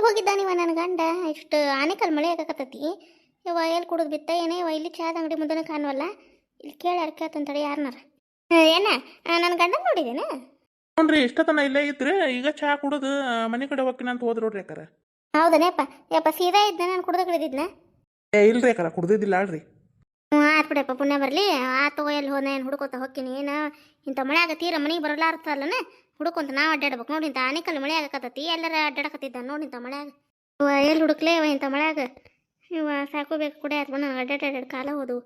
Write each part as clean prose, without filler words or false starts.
ಹೋಗಿದ್ದ ನೀವ ನನ್ನ ಗಂಡ ಇಷ್ಟು ಆನೆಕಲ್ ಮಳೆ ಆಗಕತ್ತತಿ ಇವ ಎಲ್ಲಿ ಕುಡಿದು ಬಿತ್ತ ಏನೇ ಇವ ಇಲ್ಲಿ ಚಾದ ಅಂಗಡಿ ಮುಂದೆನೇ ಕಾಣುವಲ್ಲ ಇಲ್ಲಿ ಕೇಳಿ ಕೇಳ್ತಂತಡಿ ಯಾರನ್ನಾರ ಏನ ನನ್ನ ಗಂಡ ನೋಡಿದೇನ ನೋಡ್ರಿ ಇಷ್ಟತನ ಇಲ್ಲೇ ಇದ್ರೆ ಈಗ ಚಾ ಕುಡಿದು ಮನೆ ಕಡೆ ಹೋಗ್ತೀನಿ ಅಂತ ಹೋದ್ರು ನೋಡ್ರಿ ಯಾಕಾರ. ಹೌದನೇಪ್ಪ ಯಪ್ಪ ಸೀದಾ ಇದ್ದ ನಾನು ಕುಡ್ದು ಹಿಡಿದಿದ್ನ ಇಲ್ರಿ ಯಾಕಾರ ಕುಡ್ದಿದ್ದಿಲ್ಲ ಅಲ್ರಿ. ಹ್ಞೂ ಆತ್ ಬಿಡಪ್ಪ ಪುಣ್ಯ ಬರಲಿ ಆತು ಎಲ್ಲಿ ಹೋದ ಏನು ಹುಡ್ಕೋತ ಹೋಗ್ತೀನಿ ಏನು ಇಂಥ ಮಳೆ ಆಗತ್ತೀರ ಮನೆಗೆ ಬರಲಾರ್ತಲ್ಲನ ಹುಡುಕೊಂತ ನಾವು ಅಡ್ಡಾಡ್ಬೇಕು ನೋಡಿ ಇಂಥ ಆನೆಕಲ್ ಮಳೆ ಆಗಕತ್ತತಿ ಎಲ್ಲರ ಅಡ್ಡಾಡಕತ್ತಿದ್ದ ನೋಡಿ ಇಂಥ ಮಳೆಯಾಗ ಇವ ಎಲ್ಲಿ ಹುಡುಕ್ಲೇ ಇವ ಇಂಥ ಮಳೆಯಾಗ ಇವ ಸಾಕೋಬೇಕು ಕೂಡ ಆಯ್ತು ನಾನು ಅಡ್ಡಾಡ್ ಕಾಲ ಹೋದವು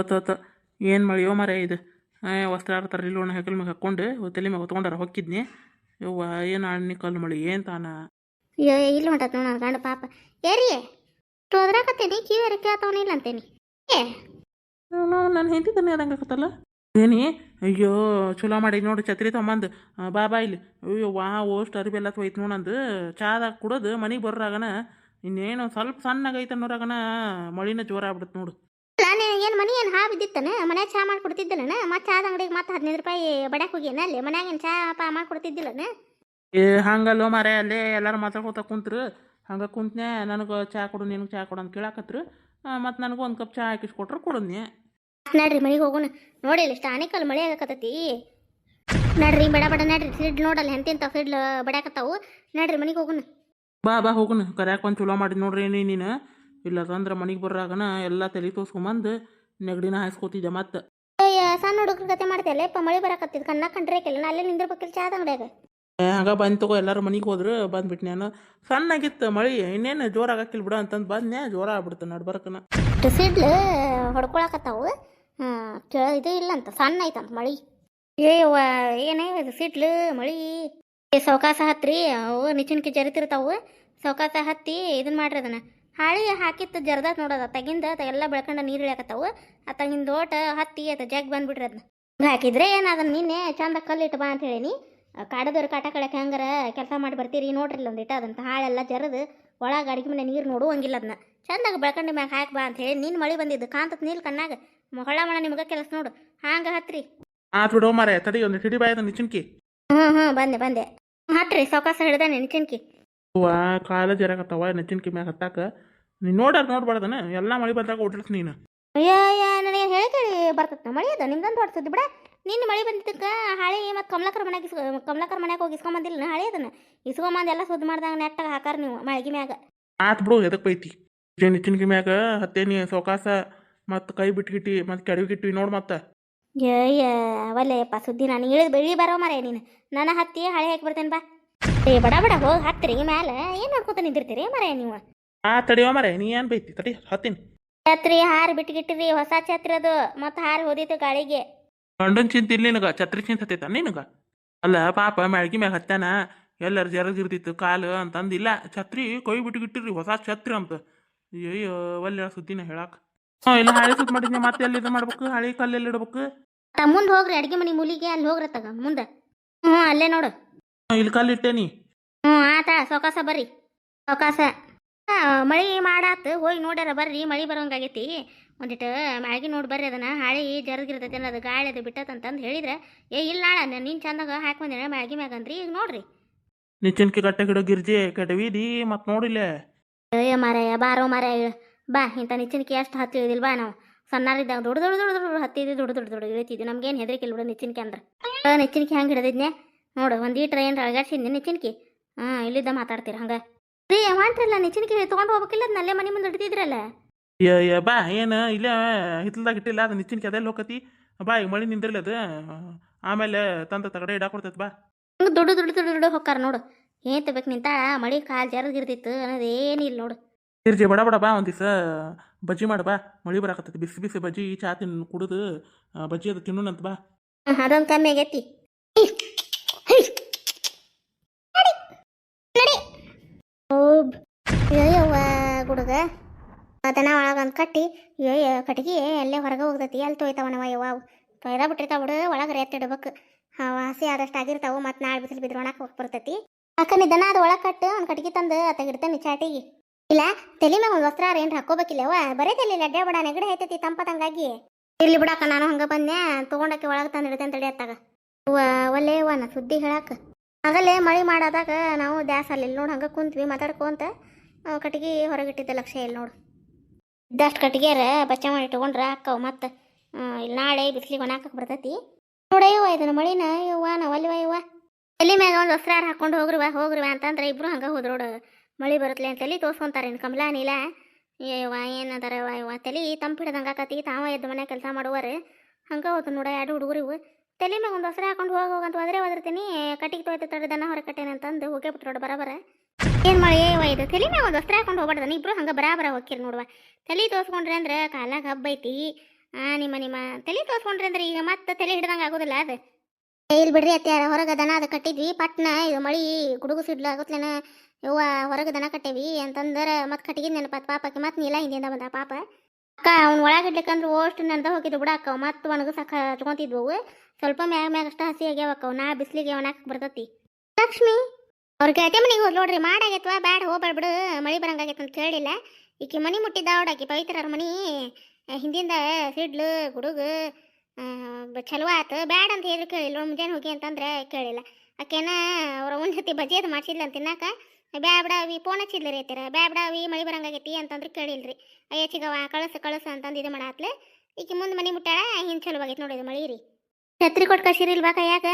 ತೋತ ಏನು ಮಳೆಯೋ ಮರ ಇದು ವಸ್ತ್ರ ಆಡ್ತಾರೆ ಇಲ್ಲೋಣ ಹೆಗಲ್ ಮ್ಯಾಗ ಹಾಕ್ಕೊಂಡು ತಲೆ ಮ್ಯಾಗ ಹೊತ್ಕೊಂಡಾರ ಹೊಕ್ಕಿದ್ನಿ ಇವ್ವ ಏನು ಅಣ್ಣಿ ಕಲ್ಲು ಮಳಿ ಏನು ತಾನ ಇಲ್ಲಿ ಹೊಂಟತ್ ನೋಡು ನನ್ನ ಗಂಡ ಪಾಪ ಏರಿ ಹೋದ್ರಾಕತ್ತೇನಿ ಕಿವಿಯರ ಕೇಳ್ತಾವನಿಲ್ಲ ಅಂತೇನಿ ಏ ನಾನು ಹೆಂಡತಿ ತಾನೆ ಅದಂಗೆ ಆಕತ್ತಲ್ಲ ಏನಿ ಅಯ್ಯೋ ಚಲೋ ಮಾಡಿ ನೋಡಿ ಛತ್ರಿ ತೊಗೊಂಬಂದು ಬಾ ಇಲ್ಲಿ ಅಯ್ಯೋ ಓಷ್ಟು ಅರಿಬೆಲ್ಲ ತೊಯ್ತು ನೋಡಂದು ಚಾದಾಗ ಕುಡೋದು ಮನೆಗೆ ಬರೋರಾಗನ ಇನ್ನೇನು ಸ್ವಲ್ಪ ಸಣ್ಣಗೈತೆ ಅನ್ನೋರಾಗನ ಮಳಿನ ಜೋರ ಆಗ್ಬಿಡುತ್ತೆ ನೋಡು. ಏನು ಮನಿ ಏನು ಹಾ ಬಿದ್ದಿತ್ತನ ಮನ್ಯಾಗ ಚಾ ಮಾಡ್ಕೊಡ್ತಿದ್ದಿಲ್ಲನ ಮತ್ತೆ ಚಾದ ಅಂಗಡಿಗೆ ಮತ್ತೆ 15 ರೂಪಾಯಿ ಬಡ್ಯಾಕ ಹೋಗ್ಯಾನ ಅಲ್ಲಿ ಮನ್ಯಾಗ ಏನು ಚಾ ಪಾ ಮಾಡ್ಕೊಡ್ತಿದ್ದಿಲ್ಲನ ಹಂಗಲ್ಲೋ ಮಾರೇ ಅಲ್ಲೇ ಎಲ್ಲರೂ ಮಾತಾಡ್ಕೊತ ಕುಂತ್ರು ಹಂಗೆ ಕುಂತ್ನೆ ನನಗೆ ಚಾ ಕೊಡು ನಿನಗೆ ಚಾ ಕೊಡು ಅಂತ ಕೇಳಾಕತ್ರು ಮತ್ತು ನನಗೆ ಒಂದು ಕಪ್ ಚಾ ಹಾಕಿಸ್ಕೊಟ್ರು ಕೊಡದ್ನೆ. ನಡ್ರಿ ಮನೆಗೆ ಹೋಗೋಣ ನೋಡಿಲ್ಲ ಇಷ್ಟ ಆನೆಕಲ್ ಮಳೆ ಆಗಕತ್ತತಿ ನಡ್ರಿ ಬಡ ನಡ್ರಿ ಸಿಡ್ಲು ನೋಡಲ್ಲ ಎಂತೆಂತ ಸಿಡ್ಲು ಬಡ್ಯಾಕತ್ತಾವು ನಡ್ರಿ ಮನೆಗೆ ಹೋಗೋಣ ಬಾ ಹೋಗುನು ಕರ್ಯಾಕ ಒಂದು ಚಲೋ ಮಾಡಿದ್ ನೋಡ್ರಿ ನೀನು ಇಲ್ಲದಂದ್ರೆ ಮನೆಗೆ ಬರೋರಾಗನ ಎಲ್ಲ ತಲೆ ತೋರ್ಸ್ಕೊಂಬಂದು ನೆಗಡಿನ ಹಾಯಿಸ್ಕೊತಿದ್ದೆ ಮತ್ತೆ ಸಣ್ಣ ಹುಡುಗ್ರ ಕತೆ ಮಾಡ್ತೀಯಲ್ಲ ಯಪ್ಪ ಮಳೆ ಬರಕತ್ತಿದ್ ಕಣ್ಣ ಕಂಡ್ರೇಕಿಲ್ಲ ನಾ ಅಲ್ಲೇ ನಿಂದಿರ್ಬೇಕಿಲ್ಲ ಚಾದ ಅಂಗಡಿಯಾಗ ಹಂಗೆ ಬಂದು ತಗೋ ಎಲ್ಲರೂ ಮನೆಗೆ ಹೋದ್ರು ಬಂದ್ಬಿಟ್ಟು ನಾನು ಸಣ್ಣಾಗಿತ್ತು ಮಳೆ ಇನ್ನೇನು ಜೋರ ಆಗಕ್ಕಿಲ್ಲ ಬಿಡು ಅಂತಂದು ಬಂದ್ನೆ ಜೋರ ಆಗ್ಬಿಡ್ತು ನಡ್ಬರ್ಕನ ಸಿಡ್ಲು ಹೊಡ್ಕೊಳಕತ್ತಾವು ಇದು ಇಲ್ಲ ಅಂತ ಸಣ್ಣ ಐತಂತ ಮಳಿ ಏಯವ್ವ ಏನೇ ಇದು ಸಿಡ್ಲು ಮಳಿ ಸೌಕಾಸ ಹತ್ರಿ ಅವು ನಿಚಿನ್ಕಿ ಜರಿತಿರ್ತಾವು ಸೌಕಾಸ ಹತ್ತಿ ಇದನ್ನ ಮಾಡ್ರಿ ಅದನ್ನ ಹಾಳಿ ಹಾಕಿತ್ತು ಜರ್ದಾತ್ ನೋಡೋದ ತಗಿಂದ ಎಲ್ಲ ಬೆಳ್ಕೊಂಡ ನೀರು ಇಳಿಯಾಕತ್ತಾವು ಆ ತಗಿಂದ ಓಟ ಹತ್ತಿ ಅದ ಜಗ್ ಬಂದ್ಬಿಟ್ರಿ ಅದನ್ನ ಹಾಕಿದ್ರೆ ಏನು ಅದನ್ನ ನಿನ್ನೆ ಚಂದ ಕಲ್ಲಿಟ್ಟು ಬಾ ಅಂತ ಹೇಳೀನಿ ಕಾಡದವ್ರು ಕಾಟ ಕಳಕ್ಕೆ ಹಂಗಾರ ಕೆಲಸ ಮಾಡಿ ಬರ್ತೀರಿ ನೋಡ್ರಿಲ್ಲ ಒಂದಿಟ್ಟು ಅದಂತ ಹಾಳೆಲ್ಲ ಜರದು ಒಳಗೆ ಅಡಿಗೆ ಮನೆ ನೀರು ನೋಡುವಂಗಿಲ್ಲ ಅದನ್ನ ಚಂದಾಗ ಬೆಳ್ಕೊಂಡು ಮ್ಯಾಗ ಹಾಕಿ ಬಾ ಅಂತ ಹೇಳಿ ನೀನು ಮಳೆ ಬಂದಿದ್ದು ಕಾಂತತ್ ನೀಲ್ ಕಣ್ಣಾಗ ಹೊಳ ಮಣ ನಿಮ್ಗೆ ಕೆಲಸ ನೋಡು ಹಾಂಗ ಹತ್ರಿ ಆತ್ ಬಿಡೋ ಮಾರೇ ತಡಿ ಒಂದು ಹಿಡಿ ಬಾಯದ ನಿಚಿನ್ಕಿ ಹ್ಞೂ ಬಂದೆ ಹತ್ರಿ ಸೌಕಾಸ ಹಿಡ್ದಾನೆ ನಿಚಿನ್ಕಿ ಕಾಲ ಜರಾಕತ್ತವ ನೆಚ್ಚಿನ್ಕಿ ಮ್ಯಾಗ ಹತ್ತಾಕ ನೀನು ನೋಡ್ಬಾರ್ದನ ಎಲ್ಲ ಮಳೆ ಬಂದಾಗ ಓಡಿಸ್ ನೀನು ಅಯ್ಯೋ ನನಗೆ ಹೇಳಿ ಕೇಳಿ ಬರ್ತೈತೆ ಮಳೆ ಅದ ನಿಮ್ದಂದು ಹೊಡ್ಸದ್ದು ಬಿಡ ನಿನ್ನ ಮಳೆ ಬಂದಿದ್ದಕ್ಕೆ ಹಾಳಿ ಮತ್ತು ಕಮಲಾಕರ್ ಮನ್ಯಾಗ ಹೋಗಿ ಇಸ್ಕೊಂಬಂದಿಲ್ಲ ಹಾಳಿ ಅದನ್ನ ಇಸ್ಕೊಂಬಂದು ಎಲ್ಲ ಸುದ್ದಿ ಮಾಡ್ದಂಗೆ ನೆಟ್ಟಾಗ ಹಾಕಾರ ನೀವು ಮಳೆಗೆ ಮ್ಯಾಗ ಆತ್ ಬಿಡು ಎದಕ್ಕೆ ಬೈತಿ ನೆಚ್ಚಿನ್ಕಿ ಮ್ಯಾಗ ಹತ್ತೇನಿ ಸೌಕಾಸ ಮತ್ತು ಕೈ ಬಿಟ್ಗಿಟ್ಟಿ ಮತ್ತು ಕೆಡವಿಗಿಟ್ಟಿ ನೋಡು ಮತ್ತೆ ಒಲ್ಲೆಯಪ್ಪ ಸುದ್ದಿ ನಾನು ಇಳಿದು ಬೆಳಿ ಬರೋ ಮರೆ ನೀನು ನನ್ನ ಹತ್ತಿ ಹಳೆ ಹಾಕಿ ಬರ್ತೇನೆ ಬಾ ಬಡ ಹೋಗಿ ಹತ್ತಿರಿ ಮ್ಯಾಲ ಏನು ನೋಡ್ಕೊತ ನಿಂದಿರ್ತೀರಿ ಮರೆ ನೀವು ತಡಿಯೋ ಮರೆ ನೀ ಏನು ಬೈತಿ ತಡಿ ಹತ್ತೀನಿ ಛತ್ರಿ ಹಾರಿ ಬಿಟ್ಗಿಟ್ಟಿರಿ ಹೊಸ ಛತ್ರಿ ಅದು ಮತ್ತೆ ಹಾರಿ ಹೋದಿತ್ತು ಗಾಳಿಗೆ ಗಂಡನ್ ಚಿಂತ ಇಲ್ಲ ನಿನಗ ಛತ್ರಿ ಚಿಂತ ಹತ್ತೈತ ನಿನಗ ಅಲ್ಲ ಪಾಪ ಮ್ಯಾಳ್ಗಿ ಮ್ಯಾಗ ಹತ್ತಾನ ಎಲ್ಲರ ಜರದಿರ್ತಿತ್ತು ಕಾಲು ಅಂತಂದಿಲ್ಲ ಛತ್ರಿ ಕೈ ಬಿಟ್ಗಿಟ್ಟಿರಿ ಹೊಸ ಛತ್ರಿ ಅಂತ ಅಯ್ಯೋ ಒಳ್ಳೆ ಸುದ್ದಿನ ಹೇಳಾಕ ಇಲ್ಲ ಹಳೆ ಸುತ್ತ ಮಾಡಿದ್ನಿ ಮತ್ತೆ ಎಲ್ಲಿ ಇದು ಮಾಡ್ಬೇಕು ಹಳೆ ಕಲ್ಲೆಲ್ಲಿ ಇಡ್ಬೇಕು ಮುಂದೆ ಹೋಗ್ರಿ ಅಡ್ಗೆ ಮನೆ ಮೂಲಿಗೆ ಅಲ್ಲಿ ಹೋಗ್ರತ್ತಾಗ ಮುಂದೆ ಅಲ್ಲೇ ನೋಡು ಇಲ್ಲಿ ಕಲ್ಲಿಟ್ಟೇನಿ ಆತ ಸೌಕಾಸ ಬರ್ರಿ ಸೌಕಾಸ ಮಳೆ ಮಾಡಾತು ಹೋಗಿ ನೋಡ್ಯಾರ ಬರ್ರಿ ಮಳೆ ಬರೋಂಗಾಗೈತಿ ಒಂದಿಟ್ಟು ಮ್ಯಾಗಿ ನೋಡಿ ಬರ್ರಿ ಅದನ್ನ ಹಾಳಿ ಜರಗಿರ್ತೈತಿ ಅದು ಗಾಳಿ ಅದು ಬಿಟ್ಟತಂತಂದು ಹೇಳಿದ್ರೆ ಇಲ್ಲ ನಾಳೆ ನೀನು ಚಂದಾಗ ಹಾಕಿ ಬಂದೇನೆ ಮ್ಯಾಗಿ ಮ್ಯಾಗ ಅಂದ್ರಿ ಈಗ ನೋಡ್ರಿ ನಿಚ್ಚನ್ಕಿ ಕಟ್ಟೆ ಗಿಡ ಗಿರ್ಜಿ ಕೆಡವಿದಿ ಮತ್ತೆ ನೋಡಿಲ್ಲ ಮಾರಾಯ ಬಾರೋ ಮಾರಾಯ ಬಾ ಇಂಥ ನಿಚ್ಚಿನಕಿ ಎಷ್ಟು ಹತ್ತಿ ಇಳಿದಿಲ್ವಾ ನಾವು ಸಣ್ಣರಿದ್ದಾಗ ದೊಡ್ಡ ಹತ್ತಿದ್ವಿ ದೊಡ್ಡ ಇಳಿತಿದ್ವಿ ನಮ್ಗೇನು ಹೆದರಿಕೆ ಇಲ್ಲ ಬಿಡು ನಿಚ್ಚಿನಕಿ ಅಂದ್ರೆ ನಿಚ್ಚಿನಕಿ ಹೆಂಗೆ ಹಿಡಿದಿದ್ನೆ ನೋಡು ಒಂದು ಈಟ್ರ ಏನು ಅಳಗಾಡ್ಸಿದ್ನಿ ನಿಚ್ಚಿನಕಿ ಇಲ್ಲಿದ್ದ ಮಾತಾಡ್ತೀರ ಹಂಗೆ ರೀ ಮಾಡ್ರಲ್ಲ ನಿಚ್ಚಿನಕಿ ತೊಗೊಂಡು ಹೋಗ್ಬೇಕಿಲ್ಲ ಅದನ್ನ ಅಲ್ಲೇ ಮನೆ ಮುಂದೆ ಇಡ್ತಿದ್ರಲ್ಲ ಬಾ ಏನು ಇಲ್ಲೇ ಹಿತ್ತಲ್ದಾಗ ಇಟ್ಟಿಲ್ಲ ಅದು ನಿಚ್ಚಿನಕಿ ಅದೆಲ್ಲ ಹೋಗತಿ ಬಾ ಈಗ ಮಳೆ ನಿಂದಿರ್ಲಿ ಅದು ಆಮೇಲೆ ತಂದ ತಗಡೆ ಇಡಾಕೊಡ್ತೈತೆ ಬಾ ಹಂಗೆ ದೊಡ್ಡ ಹೊಕ್ಕಾರ ನೋಡು ಏನ್ ತಬೇಕು ನಿಂತ ಮಳೆ ಕಾಲು ಜರಗಿರ್ತಿತ್ತು ಅನ್ನೋದೇನಿಲ್ಲ ನೋಡು ಗಿರ್ಜಿ ಬಡ ಬಾ ಒಂದು ದಿವಸ ಬಜ್ಜಿ ಮಾಡು ಬಾ ಮಳೆ ಬರಾಕತ್ತೈತಿ ಬಿಸಿ ಬಜ್ಜಿ ಚಾ ತಿನ್ನು ಕುಡಿದು ಬಜ್ಜಿ ಅದು ತಿನ್ನೋಣಂತ ಬಾ ಅದೊಂದು ಕಮ್ಮಿ ಆಗೈತಿ ಅಯ್ಯವ್ವ ಗುಡುಗ ದನ ಒಳಗೊಂದು ಕಟ್ಟಿ ಕಟ್ಟಿಗೆ ಅಲ್ಲೇ ಹೊರಗೆ ಹೋಗ್ತೈತಿ ಅಲ್ಲಿ ತೊಯ್ತಾವನವ ಯವ್ವ ತೊಯ್ದ ಬಿಟ್ಟಿರ್ತಾವ ಬಿಡು ಒಳಗೆ ಎತ್ತಿಡ್ಬೇಕು ಹಸಿ ಆದಷ್ಟು ಆಗಿರ್ತಾವು ಮತ್ತು ನಾಳೆ ಬಿಸಿಲು ಬಿದ್ರೆ ಒಣಕ್ಕೆ ಹೋಗಿ ಬರ್ತೈತಿ ಅಕ್ಕನಿ ದನ ಅದು ಒಳಗೆ ಕಟ್ಟು ಒಂದು ಕಟ್ಟಿಗೆ ತಂದು ತೆಗಿಡ್ತೇನೆ ಚಾಟಿಗೆ ಇಲ್ಲ ತಲೆ ಮ್ಯಾಗ ಒಂದು ವಸ್ತ್ರ ಏನು ಹಾಕೋಬೇಕಿಲ್ಲವ ಬರೇ ತಲೆ ಅಡ್ಡೆ ಬಡ ನೆಗಡಿ ಐತೈತಿ ತಂಪದಂಗಾಗಿ ಇರ್ಲಿ ಬಿಡಕ್ಕ ನಾನು ಹಂಗೆ ಬಂದೆ ತೊಗೊಂಡಕ್ಕೆ ಒಳಗೆ ತಂದು ಇಡ್ತೇನೆ ತಡಿ ಅತ್ತಾಗ ಒಲ್ಲೇವ ನಾ ಸುದ್ದಿ ಹೇಳಕ್ಕ ಆಗಲೇ ಮಳೆ ಮಾಡಾದಾಗ ನಾವು ದ್ಯಾಸ ಅಲ್ಲಿ ನೋಡಿ ಹಂಗೆ ಕುಂತ್ವಿ ಮಾತಾಡ್ಕೊಂತ ಕಟ್ಟಿಗೆ ಹೊರಗಿಟ್ಟಿದ್ದ ಲಕ್ಷ್ಯ ಇಲ್ಲಿ ನೋಡು ಇದ್ದಷ್ಟು ಕಟ್ಟಿಗೆರ ಬಚ್ಚ ಮಾಡಿ ಇಟ್ಕೊಂಡ್ರೆ ಅಕ್ಕವು ಮತ್ತೆ ಇಲ್ಲಿ ನಾಳೆ ಬಿಸಿಲಿಗೆ ಒಣಾಕಕ್ಕೆ ಬರ್ತೈತಿ ನೋಡಯ್ಯವ ಇದನ್ನ ಮಳಿನ ಯವ್ವ ನಾವು ಅಲ್ಲಿವ ಯವ್ವ ತಲೆ ಮ್ಯಾಗ ಒಂದು ವಸ್ತ್ರ ಹಾಕೊಂಡು ಹೋಗ್ರಿವ ಅಂತಂದ್ರೆ ಇಬ್ರು ಹಂಗೆ ಹೋದ್ರೋಡು ಮಳೆ ಬರುತ್ತಲೆ ಅಂತ ತಲೆ ತೋರ್ಸ್ಕೊಂತಾರೆ ಇನ್ನು ಕಮಲ ನೀಲ ಯವ್ವ ಏನದಾರ ಯವ್ವ ತಲೆ ತಂಪು ಹಿಡ್ದಂಗೆ ಆಕತಿ ತಾವ ಎದ್ದು ಮನೆ ಕೆಲಸ ಮಾಡುವರು ಹಂಗೆ ಹೋದು ನೋಡ ಎರಡು ಹುಡುಗರು ಇವು ತಲೆ ಮ್ಯಾಗ ಒಂದು ವಸ್ತ್ರ ಹಾಕೊಂಡು ಹೋಗಂತ ಹೋದಿರ್ತೀನಿ ಕಟ್ಟಿಗೆ ತೊಯ್ತು ತಡೆ ದನ ಹೊರ ಕಟ್ಟೇನೆ ಅಂತಂದು ಹೋಗೇ ಬಿಟ್ರೋಡು ಬರಬರ ಏನು ಮಾಡಿ ಇದು ತಲೆ ಮ್ಯಾಗ ಒಂದು ವಸ್ತ್ರ ಹಾಕೊಂಡು ಹೋಗ್ಬಾರ್ದು ಇಬ್ರು ಹಂಗೆ ಬರಾಬರ ಹೋಗಿರಿ ನೋಡುವ ತಲೆ ತೋರ್ಸ್ಕೊಂಡ್ರಿ ಅಂದ್ರೆ ಕಾಲಾಗ ಹಬ್ಬ ಐತಿ ನಿಮ್ಮ ತಲೆ ತೋರ್ಸ್ಕೊಂಡ್ರಿ ಅಂದ್ರೆ ಈಗ ಮತ್ತೆ ತಲೆ ಹಿಡ್ದಂಗೆ ಆಗೋದಿಲ್ಲ ಅದು ಇಲ್ಲಿ ಬಿಡ್ರಿ ಅತ್ಯಾರ ಹೊರಗೆ ದನ ಅದು ಕಟ್ಟಿದ್ವಿ ಪಟ್ನ ಇದು ಮಳಿ ಗುಡುಗು ಸಿಡ್ಲು ಆಗುತ್ತಲೇನ ಯವ್ವ ಹೊರಗೆ ದನ ಕಟ್ಟೇವಿ ಅಂತಂದ್ರೆ ಮತ್ತೆ ಕಟ್ಟಿಗೆ ನೆನಪತ್ ಪಾಪಕ್ಕೆ ಮತ್ತೆ ನೀಲ ಹಿಂದಿಂದ ಬಂದ ಪಾಪ ಅಕ್ಕ ಅವ್ನು ಒಳಗಿಡ್ಲಿಕ್ಕಂದ್ರೆ ಓಷ್ಟು ನೆನ್ದ ಹೋಗಿದ್ದು ಬಿಡಕ್ಕ ಮತ್ತೆ ಒಣಗು ಸಾಕ ಹಚ್ಕೊಂತಿದ್ವು ಸ್ವಲ್ಪ ಮ್ಯಾಗ ಅಷ್ಟ ಹಸಿ ಆಗ್ಯಾವಕ್ಕ ನಾ ಬಿಸಿಲಿಗೆ ಒಣಾಕಕ್ಕೆ ಬರ್ತತಿ ಲಕ್ಷ್ಮಿ ಅವ್ರ ಗೆಳತಿ ಮನೆಗೆ ಹೋದ್ ನೋಡ್ರಿ ಮಾಡಾಗೈತ್ವಾ ಬ್ಯಾಡ ಹೋಗ್ಬೇಡ್ಬಿಡು ಮಳಿ ಬರಂಗಾಗೈತೆ ಅಂತ ಕೇಳಿಲ್ಲ ಈಕಿ ಮನೆ ಮುಟ್ಟಿದ್ದ ಅವಡಾಕಿ ಪವಿತ್ರರ ಮನಿ ಹಿಂದಿಂದ ಸಿಡ್ಲು ಗುಡುಗು ಚಲೋ ಆತು ಬ್ಯಾಡ ಅಂತ ಹೇಳಿದ್ರು ಕೇಳಿಲ್ಲ ಮುಂಜಾನೆ ಹೋಗಿ ಅಂತಂದ್ರೆ ಕೇಳಿಲ್ಲ ಆಕೆನ ಅವ್ರ ಉನ್ನತಿ ಬಜ್ಜಿ ಅದು ಮಾಡ್ಸಿಲ್ಲ ಅಂತ ತಿನ್ನಾಕ ಬ್ಯಾಬ್ಡಾವಿ ಫೋನ್ ಹಚ್ಚಿದ್ಲಿ ರೀ ಐತಿರ ಬ್ಯಾಬ್ಡಾವಿ ಮಳಿ ಬರಂಗಾಗೈತಿ ಅಂತಂದ್ರೆ ಕೇಳಿಲ್ರಿ ಅಯ್ಯ ಚಿಗವ ಕಳಸ ಅಂತಂದು ಇದು ಮಾಡಾತ್ಲೆ ಈಕಿ ಮುಂದೆ ಮನೆ ಮುಟ್ಟಾಳ ಹಿಂಗೆ ಚಲೋ ಆಗೈತೆ ನೋಡಿದ ಮಳಿ ರೀ ಛತ್ರಿ ಕೊಟ್ಟು ಕಸಿರಿಲ್ವಾ ಕೈಯಾಗ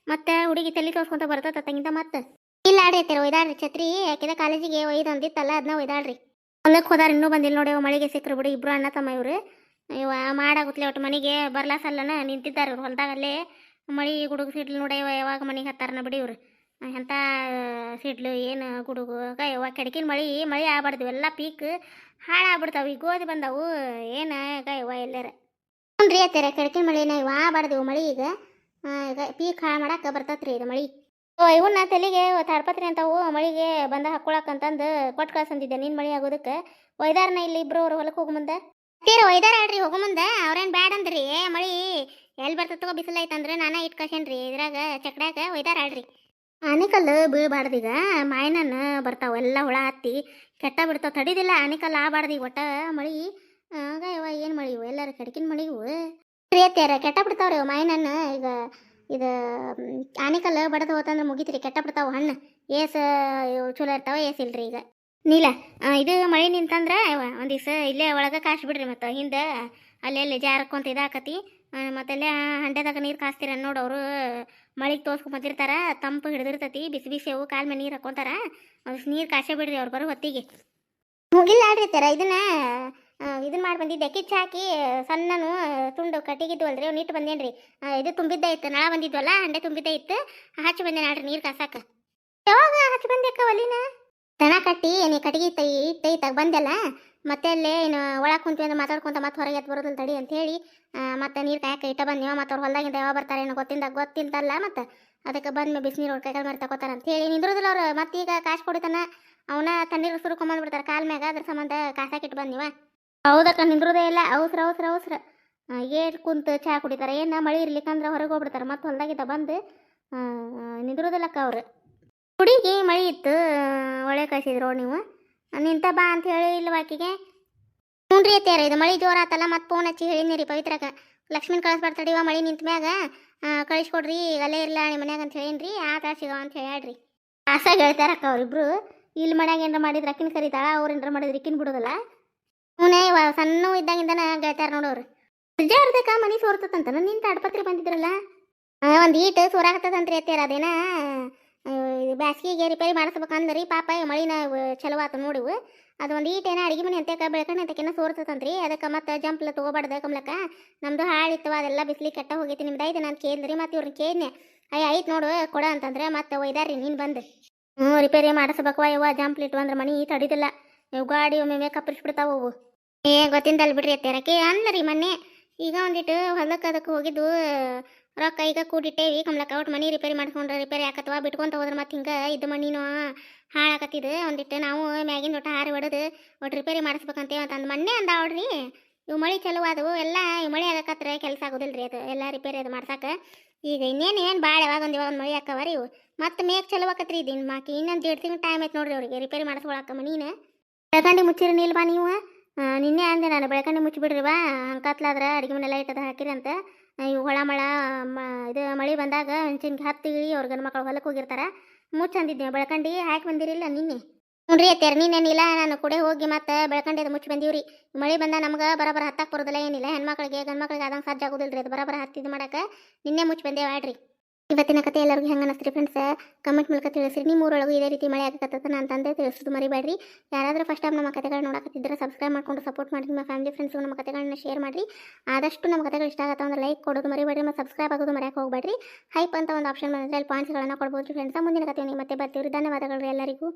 ಮತ್ತೆ ಹುಡುಗಿ ತಲೆ ತೋರ್ಸ್ಕೊಂತ ಬರ್ತದ ತಂಗಿಂದ ಮತ್ತೆ ಇಲ್ಲ ಆಡಿ ಐತಿರ ಒಯ್ದಾಡ್ರಿ ಛತ್ರಿ ಯಾಕಿದ ಕಾಲೇಜಿಗೆ ಒಯ್ದು ಅಂದಿತ್ತಲ್ಲ ಅದನ್ನ ಒಯ್ದಾಡ್ರಿ ಹೊಲಕ್ಕೆ ಹೋದಾರ ಇನ್ನೂ ಬಂದಿಲ್ಲ ನೋಡಿ ಮಳಿಗೆ ಸಿಕ್ಕರು ಬಿಡಿ ಇಬ್ರು ಅಣ್ಣ ತಮ್ಮ ಇವ್ರು ಇವ ಮಾಡಾಗುತ್ತಲೆ ಒಟ್ಟು ಮನೆಗೆ ಬರ್ಲಾಸಲ್ಲನ ನಿಂತಿದ್ದಾರೆ ಇವ್ರು ಹೊಲ್ದಾಗಲ್ಲೇ ಮಳಿ ಗುಡುಗು ಸಿಡ್ಲು ನೋಡಿ ಯಾವಾಗ ಮನೆಗೆ ಹತ್ತಾರನ ಬಿಡಿ ಇವ್ರು ಎಂಥ ಸಿಡ್ಲು ಏನು ಗುಡುಗು ಯವ್ವ ಕೆಡಕಿನ ಮಳಿ ಆಗ್ಬಾರ್ದು ಎಲ್ಲ ಪೀಕ್ ಹಾಳಾಗ್ಬಿಡ್ತಾವೆ ಈಗ ಗೋಧಿ ಬಂದವು ಏನು ಯವ್ವ ಎಲ್ಲಾರ ಹ್ಞೂ ಅತ್ತಾರೆ ಕೆಡಕಿನ ಮಳಿನ ಇವು ಆಗ್ಬಾರ್ದು ಮಳಿ ಈಗ ಪೀಕ್ ಹಾಳು ಮಾಡಕ್ಕೆ ಬರ್ತತ್ರಿ ಇದು ಮಳಿ ಇವನ್ನ ತಲೆಗೆ ತಾಡ್ಪತ್ರಿ ಅಂತವು ಮಳಿಗೆ ಬಂದ ಹಾಕೊಳಕಂತಂದು ಕೊಟ್ಟು ಕಳ್ಸಂದಿದ್ದೆ ನೀನು ಮಳಿ ಆಗೋದಕ್ಕೆ ಒಯ್ದಾರನ ಇಲ್ಲಿ ಇಬ್ರು ಅವ್ರು ಹೊಲಕ್ಕೆ ಹೋಗೋ ಮುಂದೆ ಒಯ್ದಾರ ಆಡ್ರಿ ಹೋಗೋ ಮುಂದೆ ಅವ್ರೇನು ಬ್ಯಾಡ ಅಂದ್ರಿ ಮಳಿ ಎಲ್ಲಿ ಬರ್ತತೋ ಬಿಸಿಲೈತಂದ್ರೆ ನಾನೇ ಇಟ್ಟು ಕಳ್ಸೇನ್ರಿ ಇದ್ರಾಗ ಚಕ್ಡ್ಯಾಗ ಒಯ್ದಾರ ಆಡ್ರಿ ಆನಿಕಲ್ಲು ಬೀಳ್ಬಾರ್ದೀಗ ಮಾಯನನ್ನು ಬರ್ತಾವ ಎಲ್ಲ ಹುಳ ಹತ್ತಿ ಕೆಟ್ಟ ಬಿಡ್ತಾವ ತಡಿದಿಲ್ಲ ಆನಿಕಲ್ಲು ಆಗ್ಬಾರ್ದು ಈಗ ಒಟ್ಟ ಮಳಿ ಯವ್ವ ಏನು ಮಳಿ ಇವು ಎಲ್ಲರೂ ಕಡ್ಕಿನ ಮಳಿ ಇವು ಪ್ರಿಯತ್ಯಾರ ಕೆಟ್ಟ ಬಿಡ್ತಾವ್ರಿ ಮಾಯನನ್ನು ಈಗ ಇದು ಆನಿಕಲ್ಲು ಬಡದು ಹೋತಂದ್ರೆ ಮುಗಿತ್ರಿ ಕೆಟ್ಟ ಬಿಡ್ತಾವ ಹಣ್ಣು ಏಸು ಚಲೋ ಇರ್ತಾವ ಏಸ್ ಇಲ್ರಿ ಈಗ ನೀಲ ಇದು ಮಳೆ ನಿಂತಂದ್ರೆ ಒಂದು ದಿವಸ ಇಲ್ಲೇ ಒಳಗೆ ಕಾಸಿ ಬಿಡ್ರಿ ಮತ್ತು ಹಿಂದೆ ಅಲ್ಲೆಲ್ಲಿ ಜಾರಕ್ಕೊಂತ ಇದಾಕತಿ ಮತ್ತೆಲ್ಲೇ ಹಂಡೆದಾಗ ನೀರು ಕಾಸ್ತೀರ ನೋಡೋರು ಮಳಿಗೆ ತೋರ್ಸ್ಕೊಂಬಂದಿರ್ತಾರ ತಂಪು ಹಿಡಿದಿರ್ತತಿ ಬಿಸಿ ಬಿಸಿ ಅವು ಕಾಲ ಮೇಲೆ ನೀರು ಹಾಕ್ಕೊಂತಾರ ಒಂದಿಷ್ಟು ನೀರು ಕಾಸೇ ಬಿಡ್ರಿ ಅವ್ರು ಬರೋ ಹೊತ್ತಿಗೆ ಮುಗಿಲ್ಲ ಆಡ್ರಿತಾರ ಇದನ್ನ ಮಾಡಿ ಬಂದಿದ್ದೆ ಕಿಚ್ಚು ಹಾಕಿ ಸಣ್ಣನು ತುಂಡು ಕಟ್ಟಿಗಿದ್ವಲ್ರಿ ಅವ್ನು ಇಟ್ಟು ಬಂದೇನ್ರಿ ಇದು ತುಂಬಿದ್ದೇ ಇತ್ತು ನಳ ಬಂದಿದ್ವಲ್ಲ ಹಂಡೆ ತುಂಬಿದ್ದೇ ಇತ್ತು ಹಚ್ಚಿ ಬಂದೆ ನಾಡ್ರಿ ನೀರು ಕಾಸಾಕ ಯಾವಾಗ ಹಚ್ಚಿ ಬಂದ್ಯಾಕ ಒಲಿನ ದನ ಕಟ್ಟಿ ನೀ ಕಟ್ಟಿಗೆ ಇಟ್ಟೈತಾಗ ಬಂದೆಲ್ಲ ಮತ್ತೆ ಅಲ್ಲೇ ಏನು ಒಳಗೆ ಕುಂತ್ವಿ ಅಂದ್ರೆ ಮಾತಾಡ್ಕೊಂತ ಮತ್ತೆ ಹೊರಗೆ ಎತ್ತು ಬರೋದಿಲ್ಲ ತಡಿ ಅಂತ ಹೇಳಿ ಮತ್ತೆ ನೀರು ಕಾಯಕ್ಕೆ ಇಟ್ಟ ಬಂದೀವ ಮತ್ತು ಅವ್ರು ಹೊಲ್ದಾಗಿಂದ ಯಾವಾಗ ಬರ್ತಾರೇನೋ ಗೊತ್ತಿಂತಲ್ಲ ಮತ್ತು ಅದಕ್ಕೆ ಬಂದು ಬಿಸಿನೀರು ಕೈಗಳು ಮಾಡಿ ತಗೋತಾರ ಅಂತ ಹೇಳಿ ನಿಂದ್ರದಿಲ್ಲ ಅವ್ರು ಮತ್ತೀಗ ಕಾಸು ಕೊಡಿತಾನ ಅವನ ತಣ್ಣೀರು ಸುರುಕೊಂಬಂದ್ಬಿಡ್ತಾರೆ ಕಾಲ ಮ್ಯಾಗ ಅದ್ರ ಸಂಬಂಧ ಕಾಸಾಕಿಟ್ಟು ಬಂದಿವ ಹೌದಕ್ಕ ನಿಂದ್ರದೇ ಇಲ್ಲ ಅವಸ್ರ ಏಟ್ ಕುಂತು ಚಹಾ ಕುಡಿತಾರೆ ಏನು ಮಳೆ ಇರ್ಲಿಕ್ಕಂದ್ರೆ ಹೊರಗೆ ಹೋಗ್ಬಿಡ್ತಾರೆ ಮತ್ತೆ ಹೊಲ್ದಾಗಿದ್ದ ಬಂದು ನಿಂದ್ರದಿಲ್ಲಕ್ಕ ಅವ್ರು ಹುಡುಗಿ ಮಳೆ ಇತ್ತು ಒಳ್ಳೆ ಕಳಿಸಿದ್ರು ನೀವು ನಿಂತ ಬಾ ಅಂತ ಹೇಳಿ ಇಲ್ವ ಆಕಿಗೆ ಹ್ಞೂ ಅತ್ಯಾರ ಇದು ಮಳೆ ಜೋರ ಆತಲ್ಲ ಮತ್ತೆ ಫೋನ್ ಹಚ್ಚಿ ಹೇಳಿನಿ ರೀ ಪವಿತ್ರಕ್ಕೆ ಲಕ್ಷ್ಮೀನ ಕಳಿಸ್ಬಾರ್ತಾಡಿವ ಮಳೆ ನಿಂತ ಮ್ಯಾಗ ಕಳಿಸ್ಕೊಡ್ರಿ ಅಲ್ಲೇ ಇರಲ್ಲ ಮನ್ಯಾಗ ಅಂತ ಹೇಳೀನಿ ಆತ ಸಿಗವ ಅಂತ ಹೇಳ್ಯಾಡ್ರಿ ಆಸಾಗ ಹೇಳ್ತಾರಕ್ಕ ಅವ್ರಿಬ್ರು ಇಲ್ಲಿ ಮನ್ಯಾಗ ಏನಾರ ಮಾಡಿದ್ರೆ ಅಕ್ಕಿನ ಕರೀತಾಳ ಅವ್ರು ಏನಾರ ಮಾಡಿದ್ರೆ ಇಕ್ಕಿನ ಬಿಡೋದಲ್ಲ ಹ್ಞೂ ಸಣ್ಣ ಇದ್ದಾಗಿಂದನ ಗೆಳ್ತಾರ ನೋಡೋರು ನಿಜ ಇರ್ಬೇಕ ಮನೆ ಸೋರ್ತದಂತ ನಿಂತ ಅಡ್ಪತ್ರಿ ಬಂದಿದ್ರಲ್ಲ ಒಂದು ಈಟು ಸೋರಾಗತ್ತದಂತ್ರಿ ಅತ್ಯಾರ ಅದೇನ ಬ್ಯಾಸ್ಗಿಗೆ ರಿಪೇರಿ ಮಾಡಿಸ್ಬೇಕಂದ್ರಿ ಪಾಪ ಮಳಿನ ಚಲೋ ಆತು ನೋಡಿವು ಅದು ಒಂದು ಈಟೇನ ಅಡುಗೆ ಮನೆ ಅಂತಕ ಬೆಳ್ಕಣ್ಣೆ ಅಂತಕೇನ ಸೋರ್ತಂತ್ರಿ ಅದಕ್ಕೆ ಮತ್ತೆ ಜಂಪ್ಲ ತೊಗೋಬಾರ್ದು ಕಮ್ಲಕ್ಕ ನಮ್ಮದು ಹಾಳಿತ್ತು ಅದೆಲ್ಲ ಬಿಸ್ಲಿಗೆ ಕೆಟ್ಟ ಹೋಗೈತಿ ನಿಮ್ದು ಐತೆ ನಾನು ಕೇಳಿದ್ರಿ ಮತ್ತು ಇವ್ರನ್ನ ಕೇಳಿದ್ನೆ ಅಯ್ಯ ಐತೆ ನೋಡು ಕೊಡ ಅಂತಂದ್ರೆ ಮತ್ತೆ ಒಯ್ದಾರ್ರಿ ನೀನು ಬಂದು ರಿಪೇರಿ ಮಾಡಿಸ್ಬೇಕು ಯವ್ವ ಜಂಪ್ಲ್ ಇಟ್ಟು ಅಂದ್ರೆ ಮನೆ ತಡಿದಿಲ್ಲ ಇವು ಗಾಡಿ ಒಮ್ಮೆ ಕಪ್ಪರಿಸ್ಬಿಡ್ತಾವು ಅವು ಗೊತ್ತಿಂದಲ್ಲಿ ಬಿಡ್ರಿ ಅತ್ತೇರಕ್ಕೆ ಅಂದ್ರಿ ಮೊನ್ನೆ ಈಗ ಒಂದಿಟ್ಟು ಹೊಲಕ್ಕೆ ಅದಕ್ಕೆ ಹೋಗಿದ್ದು ರೊಕ್ಕ ಈಗ ಕೂಡಿಟ್ಟೇವಿ ಕಮ್ಲಕ್ಕ ಒಟ್ಟು ಮನೆ ರಿಪೇರಿ ಮಾಡ್ಕೊಂಡ್ರೆ ರಿಪೇರಿ ಆಕತ್ವ ಬಿಟ್ಕೊಂತ ಹೋದ್ರೆ ಮತ್ತೆ ಹಿಂಗೆ ಇದು ಮಣ್ಣಿನೂ ಹಾಳಾಕತ್ತಿದ್ದು ಒಂದಿಟ್ಟು ನಾವು ಮ್ಯಾಗಿನ ಒಟ್ಟು ಹಾರಿ ಹೊಡೆದು ಒಟ್ಟು ರಿಪೇರಿ ಮಾಡಿಸ್ಬೇಕಂತೇವೆ ಅಂತಂದು ಮೊನ್ನೆ ಅಂದಾವ್ರಿ ಇವು ಮಳೆ ಚಲೋ ಆದವು ಎಲ್ಲ ಇವು ಮಳೆ ಆಗಕತ್ರೆ ಕೆಲಸ ಆಗೋದಿಲ್ಲ ರೀ ಅದು ಎಲ್ಲ ರಿಪೇರಿ ಅದು ಮಾಡ್ಸಕ್ಕೆ ಈಗ ಇನ್ನೇನು ಭಾಳ ಯಾವಾಗ ಒಂದು ಮಳೆ ಹಾಕವ ರೀ ಇವು ಮತ್ತೆ ಮೇಕ್ ಚಲೋ ಆಕತ್ರಿ ಇದು ಇನ್ನು ಮಾಕಿ ಇನ್ನೊಂದು 1.5 ತಿಂಗಳು ಟೈಮ್ ಐತೆ ನೋಡ್ರಿ ಅವ್ರಿಗೆ ರಿಪೇರಿ ಮಾಡಿಸ್ಕೊಳಕ್ಕೆ ಮನೀನ ಬೆಳಕಂಡಿ ಮುಚ್ಚಿರಿ ನಿಲ್ಬಾ ನೀವು ನಿನ್ನೆ ಅಂದೆ ನಾನು ಬೆಳಕಂಡಿ ಮುಚ್ಚಿಬಿಡ್ರಿ ಬಾ ಹಂಕತ್ಲಾದ್ರೆ ಅಡುಗೆ ಮನೆಲ್ಲ ಇಟ್ಟದ ಹಾಕಿರಿ ಅಂತ ಇವು ಹೊಳ ಮಳ ಇದು ಮಳೆ ಬಂದಾಗ ಮೆಣಸಿನ್ಕಾಯಿ ಹತ್ತಿ ಇಳಿ ಅವ್ರ ಗಂಡು ಮಕ್ಕಳು ಹೊಲಕ್ಕೆ ಹೋಗಿರ್ತಾರ ಮುಚ್ಚಂದಿದ್ದೆ ಬೆಳ್ಕಂಡು ಹಾಕಿ ಬಂದಿರಿಲ್ಲ ನಿನ್ನೆ. ಹ್ಞೂ ರೀ ಅತ್ಯಾರ ನೀನೇನಿಲ್ಲ ನಾನು ಕೂಡ ಹೋಗಿ ಮತ್ತೆ ಬೆಳ್ಕಂಡಿ ಅದು ಮುಚ್ಚಿ ಬಂದೀವ್ರಿ. ಮಳೆ ಬಂದ ನಮ್ಗೆ ಬರೋಬ್ಬರ ಹತ್ತಕ್ಕೆ ಬರೋದಿಲ್ಲ ಏನಿಲ್ಲ ಹೆಣ್ಮಕ್ಳಿಗೆ ಗಂಡು ಮಕ್ಳಿಗೆ ಅದಂಗೆ ಸಜ್ಜ ಆಗೋದಿಲ್ಲ ರೀ ಅದು ಬರೋಬ್ಬರ ಹತ್ತಿದ್ದು ಮಾಡಕ್ಕೆ ನಿನ್ನೆ ಮುಚ್ಚಿ ಬಂದೇವು ಆಡ್ರಿ. ಇವತ್ತಿನ ಕತೆ ಎಲ್ಲರಿಗೂ ಹೆಂಗೆ ಅನಿಸ್ರಿ ಫ್ರೆಂಡ್ಸ್ ಕಮೆಂಟ್ ಮೂಲಕ ತಿಳಿಸ್ರಿ. ನಿಮ್ಮ ಊರೊಳಗೂ ಇದೇ ರೀತಿ ಮಳೆ ಆಗಕತ್ತ ನಾನು ತಂದೆ ತಿಳಿಸೋದು ಮರಿಬೇಡ್ರಿ. ಯಾರಾದರೂ ಫಸ್ಟ್ ಟೈಮ್ ನಮ್ಮ ಕತೆಗಳು ನೋಡಕತ್ತಿದ್ರೆ ಸಬ್ಸ್ಕ್ರೈಬ್ ಮಾಡ್ಕೊಂಡು ಸಪೋರ್ಟ್ ಮಾಡಿ ನಿಮ್ಮ ಫ್ಯಾಮಿಲಿ ಫ್ರೆಂಡ್ಸ್ಗೂ ನಮ್ಮ ಕತೆಗಳನ್ನ ಶೇರ್ ಮಾಡಿರಿ. ಆದಷ್ಟು ನಮ್ಮ ಕತೆಗಳು ಇಷ್ಟ ಆಗುತ್ತೆ ಅಂದ್ರೆ ಲೈಕ್ ಕೊಡೋದು ಮರಿಬೇಡ್ರಿ ಮತ್ತು ಸಬ್ಸ್ಕ್ರೈಬ್ ಆಗೋದು ಮರೆಯಕ್ಕೆ ಹೋಗಬೇಡ್ರಿ. ಹೈಪ್ ಅಂತ ಒಂದು ಆಪ್ಷನ್ ಬಂದರೆ ಅಲ್ಲಿ ಪಾಯಿಂಟ್ಸ್ಗಳನ್ನು ಕೊಡ್ಬೋದು ಫ್ರೆಂಡ್ಸ್. ಮುಂದಿನ ಕತೆ ಮತ್ತೆ ಬರ್ತೀವಿ. ಧನ್ಯವಾದಗಳು ಎಲ್ಲರಿಗೂ.